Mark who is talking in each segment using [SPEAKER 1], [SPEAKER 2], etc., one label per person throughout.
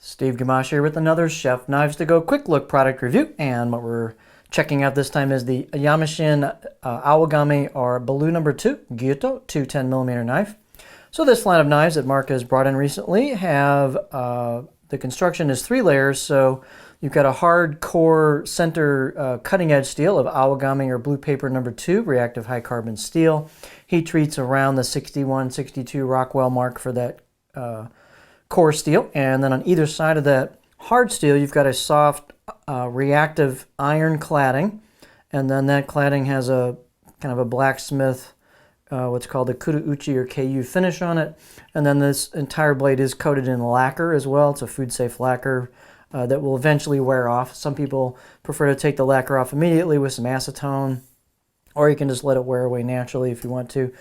[SPEAKER 1] Steve Gamache here with another Chef Knives to Go quick look product review, and what we're checking out this time is the Yamashin Awagami or Baloo number 2 Gyuto 210mm knife. So this line of knives that Mark has brought in recently have the construction is 3 layers. So you've got a hard core center cutting edge steel of Awagami or Blue Paper number 2 reactive high carbon steel. Heat treats around the 61-62 Rockwell mark for that core steel, and then on either side of that hard steel you've got a soft reactive iron cladding, and then that cladding has a kind of a blacksmith what's called a kuruuchi or KU finish on it, and then this entire blade is coated in lacquer as well. It's a food safe lacquer that will eventually wear off. Some people prefer to take the lacquer off immediately with some acetone, or you can just let it wear away naturally if you want to.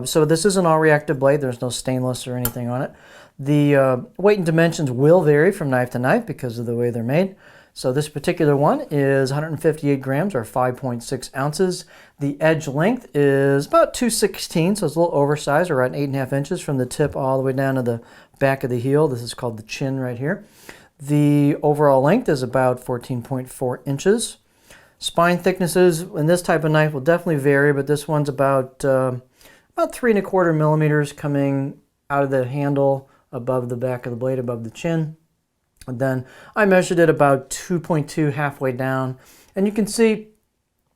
[SPEAKER 1] So this is an all-reactive blade. There's no stainless or anything on it. The weight and dimensions will vary from knife to knife because of the way they're made. So this particular one is 158 grams or 5.6 ounces. The edge length is about 2/16, so it's a little oversized, around 8.5 inches from the tip all the way down to the back of the heel. This is called the chin right here. The overall length is about 14.4 inches. Spine thicknesses in this type of knife will definitely vary, but this one's about 3¼ millimeters coming out of the handle above the back of the blade, above the chin. And then I measured it about 2.2 halfway down, and you can see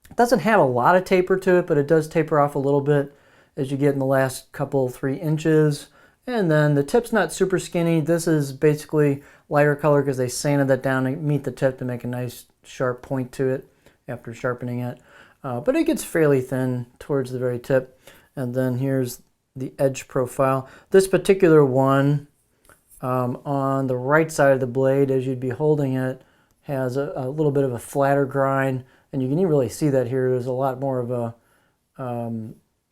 [SPEAKER 1] it doesn't have a lot of taper to it, but it does taper off a little bit as you get in the last couple 3 inches. And then the tip's not super skinny. This is basically lighter color because they sanded that down to meet the tip to make a nice sharp point to it after sharpening it. But it gets fairly thin towards the very tip. And then here's the edge profile. This particular one on the right side of the blade, as you'd be holding it, has a little bit of a flatter grind, and you can really see that here. There's a lot more of a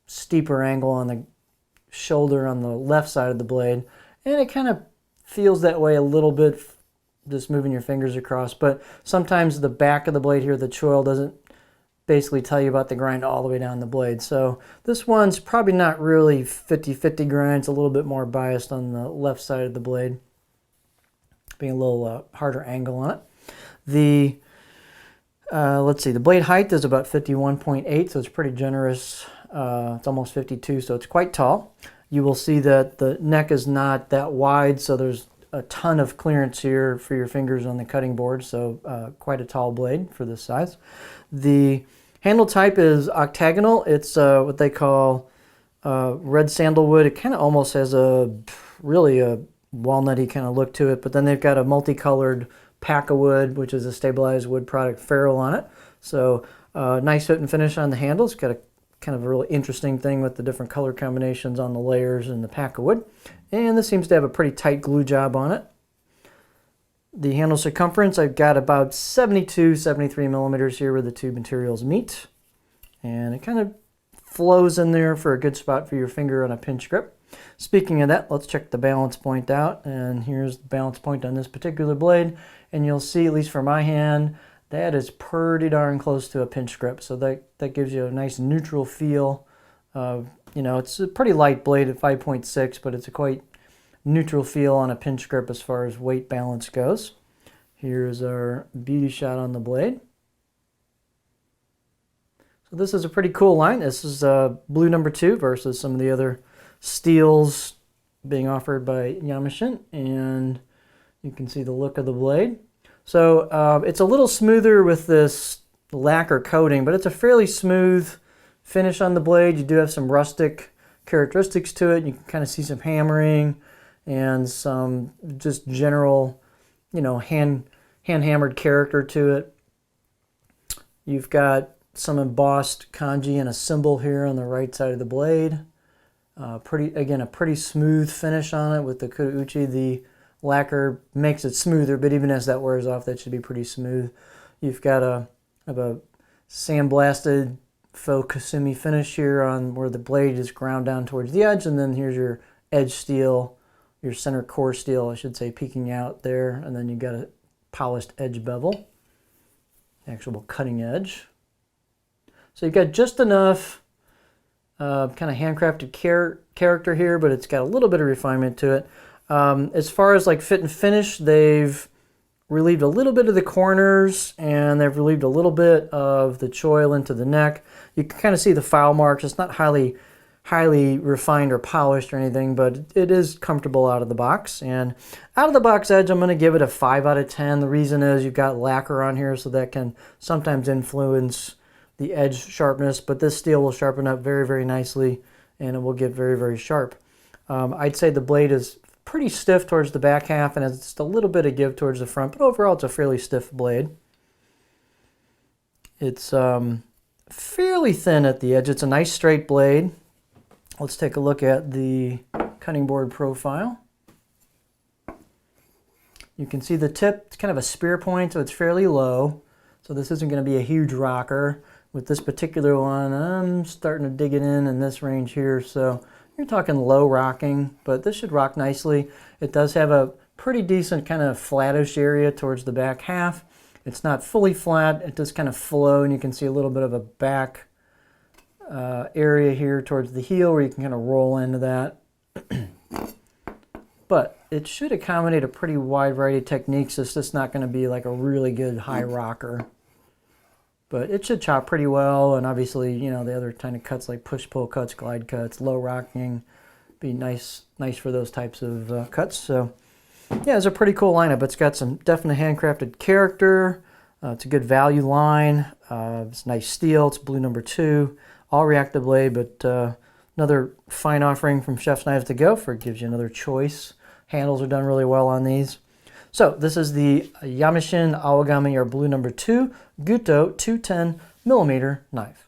[SPEAKER 1] steeper angle on the shoulder on the left side of the blade, and it kind of feels that way a little bit just moving your fingers across. But sometimes the back of the blade here, the choil, doesn't basically tell you about the grind all the way down the blade. So this one's probably not really 50-50 grind. It's a little bit more biased on the left side of the blade, being a little harder angle on it. The let's see, the blade height is about 51.8, so it's pretty generous. It's almost 52, so it's quite tall. You will see that the neck is not that wide, so there's a ton of clearance here for your fingers on the cutting board, so quite a tall blade for this size. The handle type is octagonal. It's what they call red sandalwood. It kind of almost has really a walnutty kind of look to it, but then they've got a multicolored pack of wood, which is a stabilized wood product ferrule on it. So nice fit and finish on the handle. It's got a kind of a really interesting thing with the different color combinations on the layers and the pack of wood. And this seems to have a pretty tight glue job on it. The handle circumference, I've got about 72-73 millimeters here where the two materials meet. And it kind of flows in there for a good spot for your finger on a pinch grip. Speaking of that, let's check the balance point out. And here's the balance point on this particular blade. And you'll see, at least for my hand, that is pretty darn close to a pinch grip. So that gives you a nice neutral feel. You know, it's a pretty light blade at 5.6, but it's a quite neutral feel on a pinch grip as far as weight balance goes. Here's our beauty shot on the blade. So this is a pretty cool line. This is Blue number 2 versus some of the other steels being offered by Yamashin, and you can see the look of the blade. So it's a little smoother with this lacquer coating, but it's a fairly smooth finish on the blade. You do have some rustic characteristics to it. You can kind of see some hammering and some just general, you know, hand hammered character to it. You've got some embossed kanji and a symbol here on the right side of the blade. A pretty smooth finish on it with the kuruuchi. The lacquer makes it smoother, but even as that wears off, that should be pretty smooth. You've got a sandblasted faux kasumi finish here on where the blade is ground down towards the edge, and then here's your edge steel, your center core steel, I should say, peeking out there, and then you've got a polished edge bevel, actual cutting edge. So you've got just enough kind of handcrafted character here, but it's got a little bit of refinement to it. As far as like fit and finish, they've relieved a little bit of the corners, and they've relieved a little bit of the choil into the neck. You can kind of see the file marks. It's not highly refined or polished or anything, but it is comfortable out of the box. And out of the box edge, I'm going to give it a 5 out of 10. The reason is you've got lacquer on here, so that can sometimes influence the edge sharpness, but this steel will sharpen up very, very nicely, and it will get very, very sharp. I'd say the blade is pretty stiff towards the back half and has just a little bit of give towards the front, but overall it's a fairly stiff blade. It's fairly thin at the edge. It's a nice straight blade. Let's take a look at the cutting board profile. You can see the tip, it's kind of a spear point, so it's fairly low. So this isn't going to be a huge rocker. With this particular one, I'm starting to dig it in this range here, so you're talking low rocking, but this should rock nicely. It does have a pretty decent kind of flattish area towards the back half. It's not fully flat, it does kind of flow, and you can see a little bit of a back area here towards the heel where you can kind of roll into that. But it should accommodate a pretty wide variety of techniques. It's just not going to be like a really good high rocker. But it should chop pretty well, and obviously, you know, the other kind of cuts like push-pull cuts, glide cuts, low rocking, be nice for those types of cuts. So, yeah, it's a pretty cool lineup. It's got some definite handcrafted character. It's a good value line. It's nice steel. It's blue #2, all reactive blade, but another fine offering from Chef's Knives to Go for it gives you another choice. Handles are done really well on these. So this is the Yamashin Awagami or blue #2 Gyuto 210mm knife.